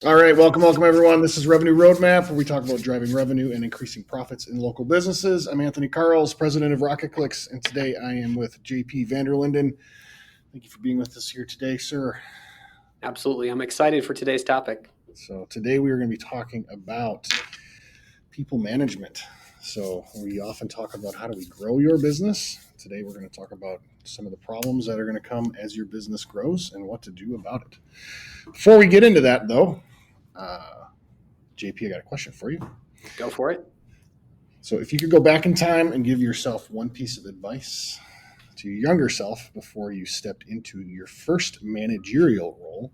All right, welcome everyone. This is Revenue Roadmap, where we talk about driving revenue and increasing profits in local businesses. I'm Anthony Karls, president of Rocket Clicks, and today I am with JP Vanderlinden. Thank you for being with us here today, sir. Absolutely. I'm excited for today's topic. So today we are going to be talking about people management. So we often talk about how do we grow your business. Today we're going to talk about some of the problems that are going to come as your business grows and what to do about it. Before we get into that, though, JP, I got a question for you. Go for it. So if you could go back in time and give yourself one piece of advice to your younger self before you stepped into your first managerial role,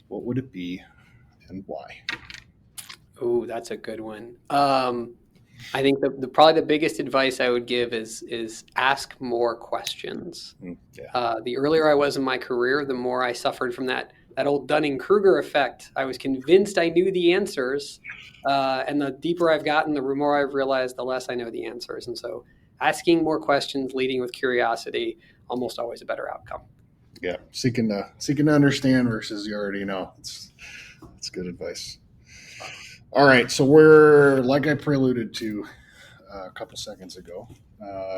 what would it be and why? Oh, that's a good one. I think probably the biggest advice I would give is ask more questions. The earlier I was in my career, the more I suffered from that old Dunning-Kruger effect. I was convinced I knew the answers, and the deeper I've gotten, the more I've realized the less I know the answers. And so asking more questions, leading with curiosity, almost always a better outcome. Yeah, seeking to understand versus you already know. It's good advice. All right, so we're, like I preluded to a couple seconds ago,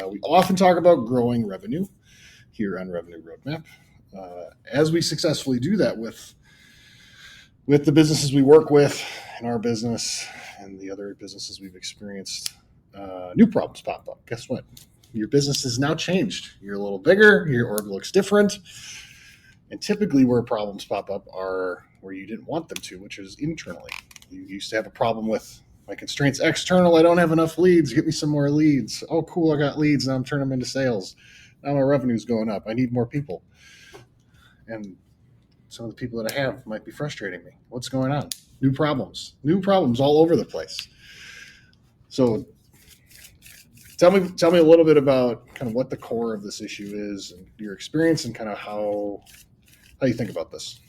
we often talk about growing revenue here on Revenue Roadmap. As we successfully do that with the businesses we work with in our business and the other businesses we've experienced, new problems pop up. Guess what? Your business has now changed. You're a little bigger, your org looks different. And typically where problems pop up are where you didn't want them to, which is internally. You used to have a problem with my constraints external. I don't have enough leads. Get me some more leads. Oh, cool. I got leads. Now I'm turning them into sales. Now my revenue's going up. I need more people. And some of the people that I have might be frustrating me. What's going on? New problems all over the place. So tell me a little bit about kind of what the core of this issue is and your experience and kind of how you think about this.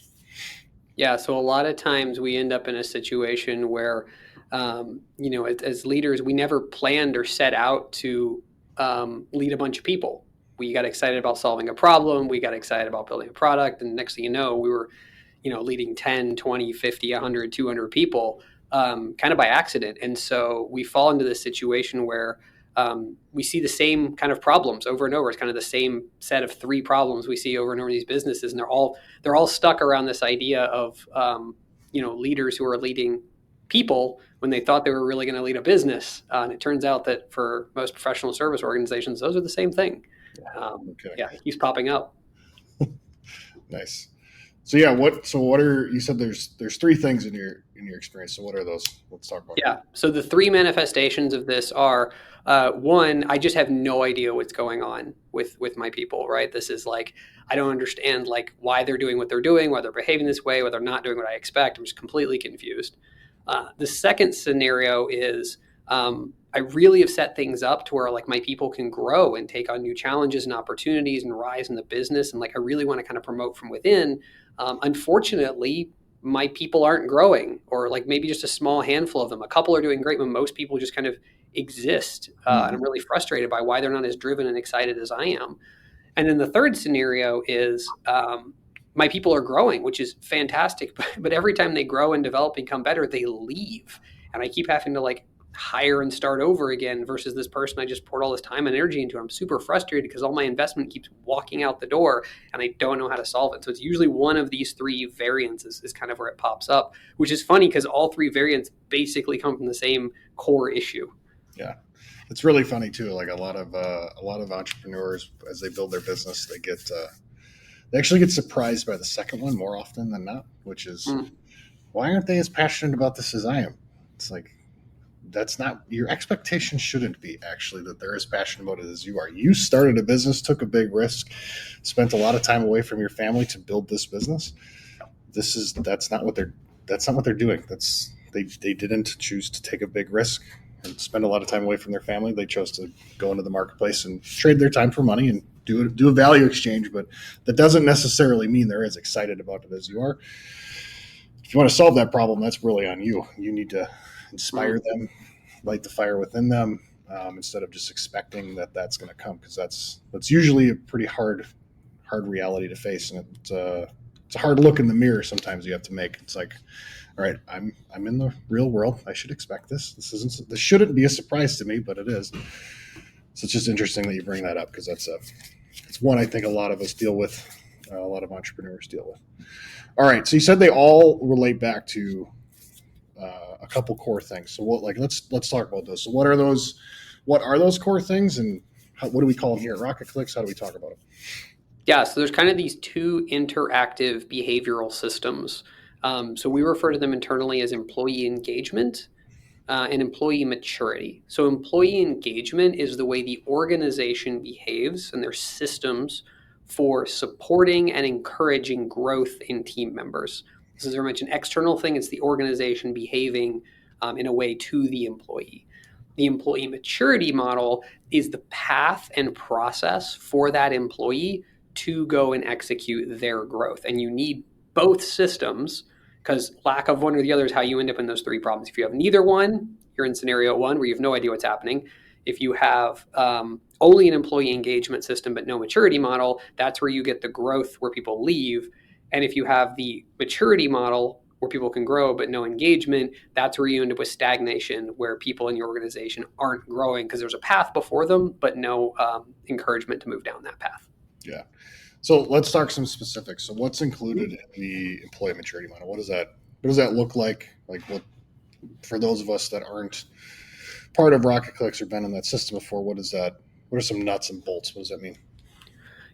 Yeah, so a lot of times we end up in a situation where, as leaders, we never planned or set out to lead a bunch of people. We got excited about solving a problem. We got excited about building a product. And next thing you know, we were, leading 10, 20, 50, 100, 200 people kind of by accident. And so we fall into this situation where we see the same kind of problems over and over. It's kind of the same set of three problems we see over and over in these businesses, and they're all stuck around this idea of leaders who are leading people when they thought they were really going to lead a business, and it turns out that for most professional service organizations, those are the same thing. Yeah, it keeps popping up. Nice. So yeah, what are, you said there's three things in your experience. So what are those? Let's talk about that. So the three manifestations of this are one, I just have no idea what's going on with my people, right? This is like, I don't understand like why they're doing what they're doing, why they're behaving this way, why they're not doing what I expect. I'm just completely confused. The second scenario is I really have set things up to where like my people can grow and take on new challenges and opportunities and rise in the business. And like, I really want to kind of promote from within. Unfortunately, my people aren't growing, or like maybe just a small handful of them. A couple are doing great, but most people just kind of exist. And I'm really frustrated by why they're not as driven and excited as I am. And then the third scenario is my people are growing, which is fantastic. But every time they grow and develop and become better, they leave. And I keep having to like hire and start over again versus this person I just poured all this time and energy into. I'm super frustrated because all my investment keeps walking out the door and I don't know how to solve it. So it's usually one of these three variants is kind of where it pops up, which is funny because all three variants basically come from the same core issue. Yeah. It's really funny too. Like a lot of entrepreneurs, as they build their business, they actually get surprised by the second one more often than not, which is why aren't they as passionate about this as I am? It's like, that's not, your expectation shouldn't be actually that they're as passionate about it as you are. You started a business, took a big risk, spent a lot of time away from your family to build this business. That's not what they're doing. They didn't choose to take a big risk and spend a lot of time away from their family. They chose to go into the marketplace and trade their time for money and do a value exchange. But that doesn't necessarily mean they're as excited about it as you are. If you want to solve that problem, that's really on you. You need to inspire them, light the fire within them, instead of just expecting that that's going to come, because that's usually a pretty hard reality to face, and it's a hard look in the mirror sometimes you have to make. It's like, All right, I'm in the real world. I should expect this. This shouldn't be a surprise to me, but it is. So it's just interesting that you bring that up because it's one I think a lot of us deal with, a lot of entrepreneurs deal with. All right, so you said they all relate back to a couple core things. So let's talk about those. So what are those? What are those core things, and what do we call them here at Rocket Clicks? How do we talk about them? Yeah, so there's kind of these two interactive behavioral systems. So we refer to them internally as employee engagement and employee maturity. So employee engagement is the way the organization behaves and their systems for supporting and encouraging growth in team members. This is very much an external thing. It's the organization behaving in a way to the employee. The employee maturity model is the path and process for that employee to go and execute their growth. And you need both systems because lack of one or the other is how you end up in those three problems. If you have neither one, you're in scenario one where you have no idea what's happening. If you have only an employee engagement system but no maturity model, that's where you get the growth where people leave. And if you have the maturity model where people can grow but no engagement, that's where you end up with stagnation, where people in your organization aren't growing because there's a path before them but no encouragement to move down that path. Yeah. So let's talk some specifics. So what's included in the employee maturity model? What does that look like? Like what for those of us that aren't part of Rocket Clicks or been in that system before, what is that? What are some nuts and bolts? What does that mean?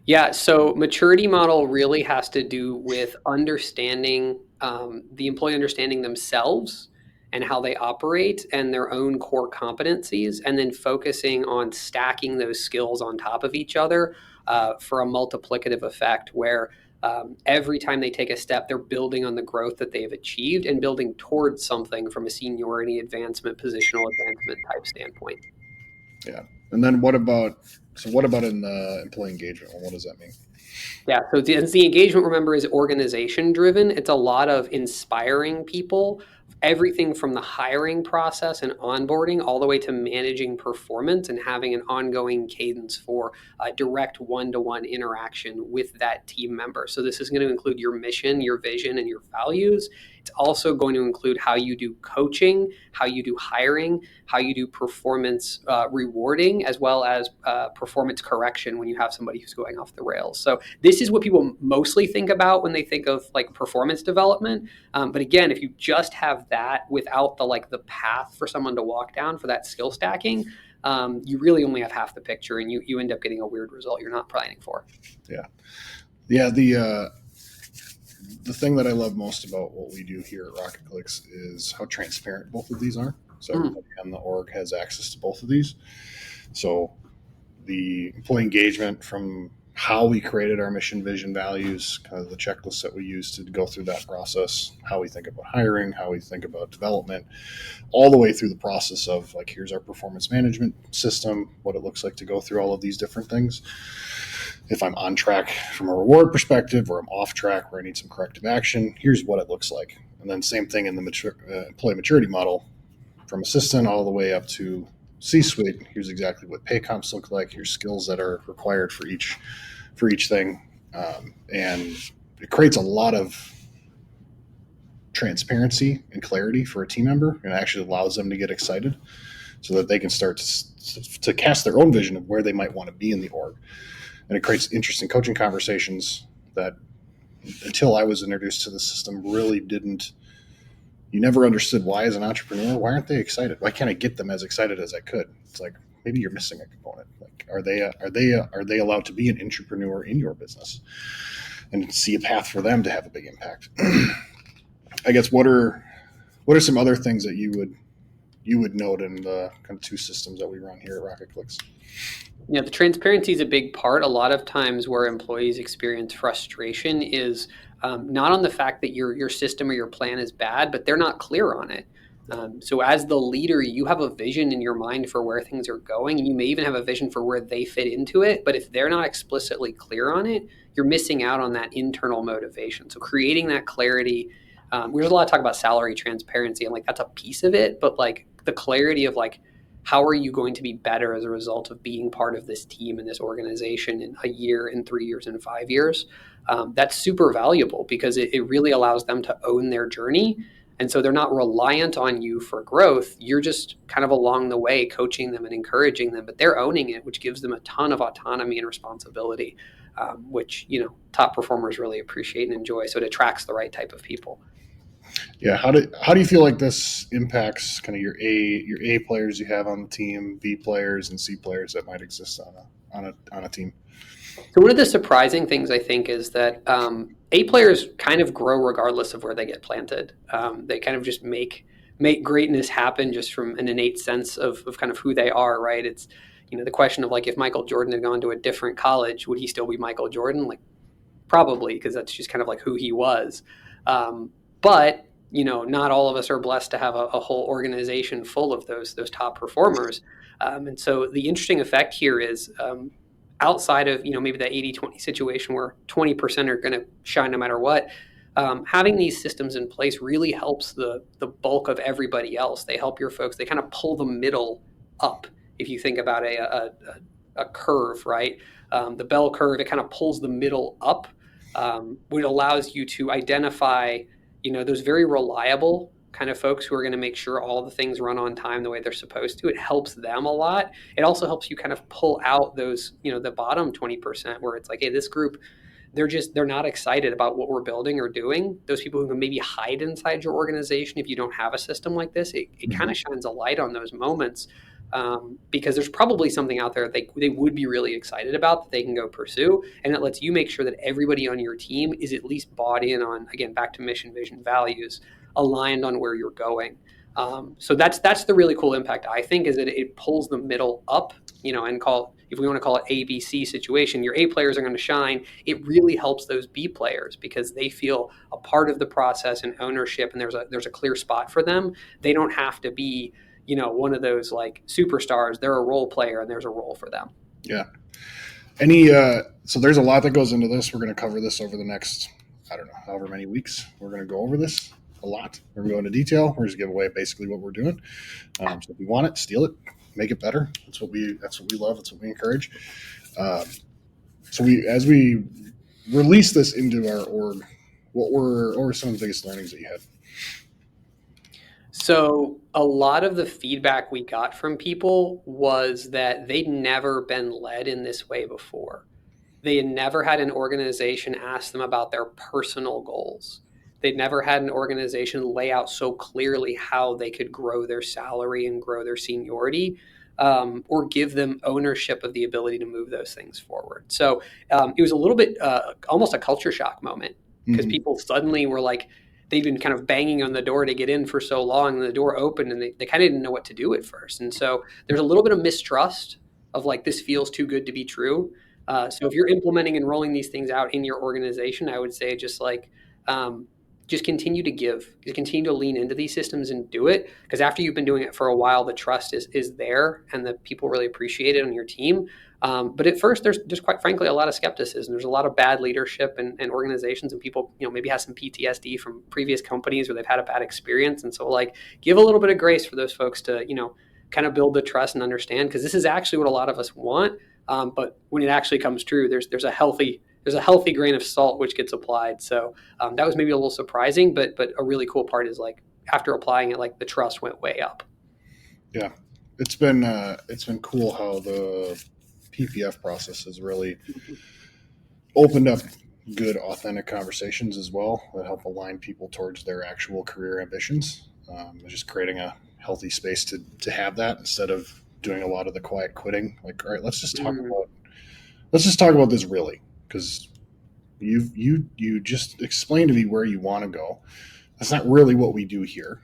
Yeah, so maturity model really has to do with understanding the employee understanding themselves and how they operate and their own core competencies, and then focusing on stacking those skills on top of each other for a multiplicative effect where every time they take a step, they're building on the growth that they've achieved and building towards something from a seniority advancement, positional advancement type standpoint. Yeah. And then what about in the employee engagement? Well, what does that mean? Yeah, so the engagement, remember, is organization driven. It's a lot of inspiring people, everything from the hiring process and onboarding all the way to managing performance and having an ongoing cadence for direct one-to-one interaction with that team member. So this is going to include your mission, your vision, and your values. It's also going to include how you do coaching, how you do hiring, how you do performance rewarding, as well as performance correction when you have somebody who's going off the rails. So this is what people mostly think about when they think of like performance development. But again, if you just have that without the path for someone to walk down for that skill stacking, you really only have half the picture, and you end up getting a weird result you're not planning for. Yeah, yeah. The thing that I love most about what we do here at Rocket Clicks is how transparent both of these are. So everybody on the org has access to both of these. So the employee engagement, from how we created our mission, vision, values, kind of the checklist that we use to go through that process, how we think about hiring, how we think about development, all the way through the process of like, here's our performance management system, what it looks like to go through all of these different things. If I'm on track from a reward perspective, or I'm off track where I need some corrective action, here's what it looks like. And then same thing in the employee maturity model, from assistant all the way up to C-suite. Here's exactly what pay comps look like. Here's skills that are required for each thing, and it creates a lot of transparency and clarity for a team member, and actually allows them to get excited so that they can start to cast their own vision of where they might want to be in the org. And it creates interesting coaching conversations that, until I was introduced to the system, really didn't. You never understood why, as an entrepreneur, why aren't they excited? Why can't I get them as excited as I could? It's like, maybe you're missing a component. Like, are they allowed to be an entrepreneur in your business and see a path for them to have a big impact? I guess what are some other things that you would note in the kind of two systems that we run here at Rocket Clicks? Yeah, the transparency is a big part. A lot of times where employees experience frustration is not on the fact that your system or your plan is bad, but they're not clear on it. So as the leader, you have a vision in your mind for where things are going, and you may even have a vision for where they fit into it. But if they're not explicitly clear on it, you're missing out on that internal motivation. So creating that clarity. There's a lot of talk about salary transparency, and like that's a piece of it, but like the clarity of like, how are you going to be better as a result of being part of this team and this organization in a year, in 3 years, in 5 years? That's super valuable because it really allows them to own their journey And so they're not reliant on you for growth. You're just kind of along the way coaching them and encouraging them, but they're owning it, which gives them a ton of autonomy and responsibility, which, top performers really appreciate and enjoy. So it attracts the right type of people. Yeah. How do you feel like this impacts kind of your A players you have on the team, B players, and C players that might exist on a team? So one of the surprising things I think is that A players kind of grow regardless of where they get planted. They kind of just make greatness happen just from an innate sense of kind of who they are, right? It's the question of like, if Michael Jordan had gone to a different college, would he still be Michael Jordan? Like, probably, because that's just kind of like who he was. But not all of us are blessed to have a whole organization full of those top performers. And so the interesting effect here is, outside of maybe the 80-20 situation where 20% are going to shine no matter what. Having these systems in place really helps the bulk of everybody else. They help your folks. They kind of pull the middle up. If you think about a curve, right? The bell curve, it kind of pulls the middle up, which allows you to identify, those very reliable kind of folks who are going to make sure all the things run on time the way they're supposed to. It helps them a lot. It also helps you kind of pull out those, the bottom 20% where it's like, hey, this group, they're not excited about what we're building or doing. Those people who can maybe hide inside your organization if you don't have a system like this, it kind of shines a light on those moments, because there's probably something out there they would be really excited about that they can go pursue, and it lets you make sure that everybody on your team is at least bought in on, again, back to mission, vision, values, aligned on where you're going. So that's the really cool impact, I think, is that it pulls the middle up, and if we want to call it ABC situation, your A players are going to shine. It really helps those B players because they feel a part of the process and ownership, and there's a clear spot for them. They don't have to be, one of those like superstars. They're a role player, and there's a role for them. Yeah. So there's a lot that goes into this. We're going to cover this over the next, I don't know, however many weeks. We're going to go over this a lot. We're going to go into detail. We're just give away basically what we're doing. So if you want it, steal it, make it better. That's what we love. That's what we encourage. So as we release this into our org, what were some of the biggest learnings that you had? So a lot of the feedback we got from people was that they'd never been led in this way before. They had never had an organization ask them about their personal goals. They'd never had an organization lay out so clearly how they could grow their salary and grow their seniority, or give them ownership of the ability to move those things forward. So it was a little bit almost a culture shock moment, because people suddenly were like, they've been kind of banging on the door to get in for so long, and the door opened, and they kind of didn't know what to do at first. And so there's a little bit of mistrust of like, this feels too good to be true. So if you're implementing and rolling these things out in your organization, I would say just continue to give, continue to lean into these systems and do it. Because after you've been doing it for a while, the trust is there, and the people really appreciate it on your team. But at first, there's quite frankly a lot of skepticism. There's a lot of bad leadership and organizations, and people, maybe have some PTSD from previous companies where they've had a bad experience. And so, like, give a little bit of grace for those folks to, kind of build the trust and understand, because this is actually what a lot of us want. But when it actually comes true, there's a healthy grain of salt which gets applied. So that was maybe a little surprising, but a really cool part is, like, after applying it, like, the trust went way up. Yeah, it's been cool how the PPF process has really opened up good, authentic conversations as well that help align people towards their actual career ambitions. Just creating a healthy space to have that, instead of doing a lot of the quiet quitting. Like, all right, let's just talk about this really, because you just explained to me where you want to go. That's not really what we do here.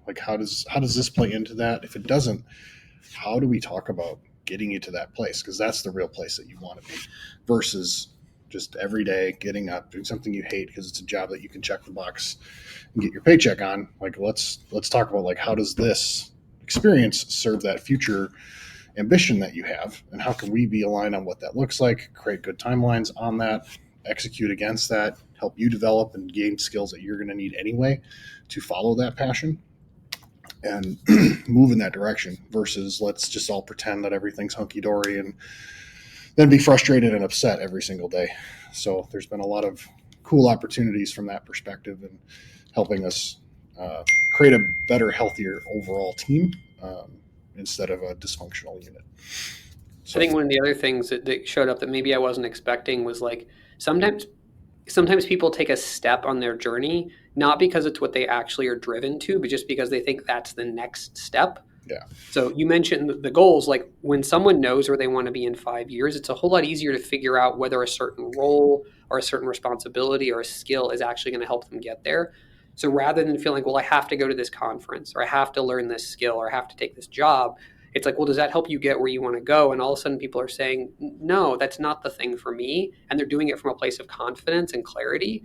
Like, how does this play into that? If it doesn't, how do we talk about getting you to that place? Because that's the real place that you want to be, versus just every day getting up, doing something you hate because it's a job that you can check the box and get your paycheck on. Like, let's talk about, like, how does this experience serve that future ambition that you have, and how can we be aligned on what that looks like, create good timelines on that, execute against that, help you develop and gain skills that you're going to need anyway to follow that passion and move in that direction, versus let's just all pretend that everything's hunky-dory and then be frustrated and upset every single day. So there's been a lot of cool opportunities from that perspective, and helping us create a better, healthier overall team instead of a dysfunctional unit. I think one of the other things that showed up that maybe I wasn't expecting was like sometimes people take a step on their journey, not because it's what they actually are driven to, but just because they think that's the next step. Yeah. So you mentioned the goals, like when someone knows where they want to be in 5 years, it's a whole lot easier to figure out whether a certain role or a certain responsibility or a skill is actually going to help them get there. So rather than feeling, well, I have to go to this conference or I have to learn this skill or I have to take this job, it's like, well, does that help you get where you want to go? And all of a sudden people are saying, no, that's not the thing for me. And they're doing it from a place of confidence and clarity,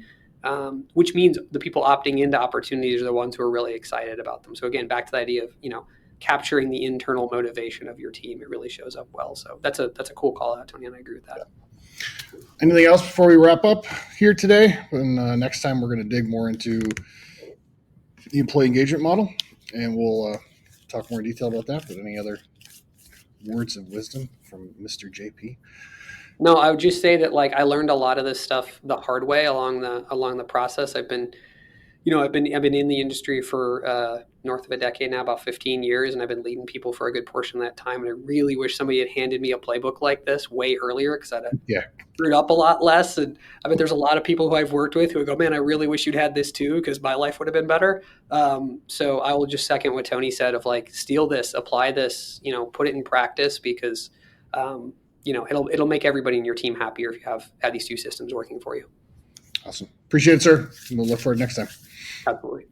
which means the people opting into opportunities are the ones who are really excited about them. So again, back to the idea of, capturing the internal motivation of your team, it really shows up well. So that's a cool call out, Tony, and I agree with that. Yeah. Anything else before we wrap up here today? And next time we're going to dig more into the employee engagement model, and we'll talk more in detail about that. But any other words of wisdom from Mr. JP? No, I would just say that like I learned a lot of this stuff the hard way along the process. I've been in the industry for north of a decade now, about 15 years, and I've been leading people for a good portion of that time. And I really wish somebody had handed me a playbook like this way earlier, because I'd have screwed up a lot less. And I bet there's a lot of people who I've worked with who would go, man, I really wish you'd had this too, because my life would have been better. So I will just second what Tony said of like, steal this, apply this, put it in practice, because it'll make everybody in your team happier if you have these two systems working for you. Awesome. Appreciate it, sir. We'll look forward next time. Absolutely.